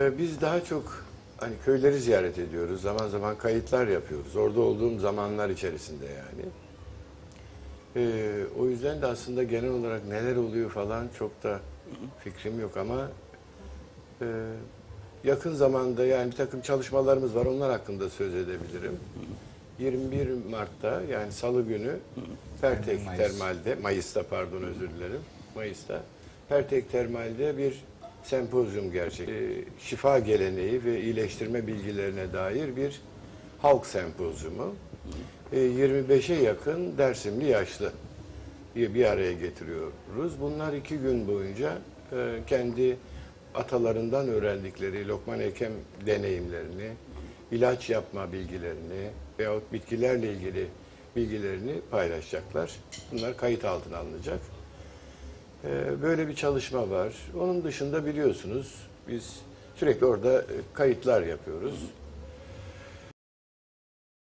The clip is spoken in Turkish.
Biz daha çok hani köyleri ziyaret ediyoruz. Zaman zaman kayıtlar yapıyoruz. Orada olduğum zamanlar içerisinde yani. O yüzden de aslında genel olarak neler oluyor falan çok da fikrim yok ama e, yakın zamanda yani bir takım çalışmalarımız var. Onlar hakkında söz edebilirim. 21 Mart'ta yani Salı günü Pertek Termal'de, Mayıs'ta pardon özür dilerim. Mayıs'ta Pertek Termal'de bir sempozyum şifa geleneği ve iyileştirme bilgilerine dair bir halk sempozyumu. 25'e yakın Dersimli yaşlı bir araya getiriyoruz. Bunlar 2 gün boyunca kendi atalarından öğrendikleri Lokman Hekem deneyimlerini, ilaç yapma bilgilerini veyahut bitkilerle ilgili bilgilerini paylaşacaklar. Bunlar kayıt altına alınacak. Böyle bir çalışma var. Onun dışında biliyorsunuz biz sürekli orada kayıtlar yapıyoruz.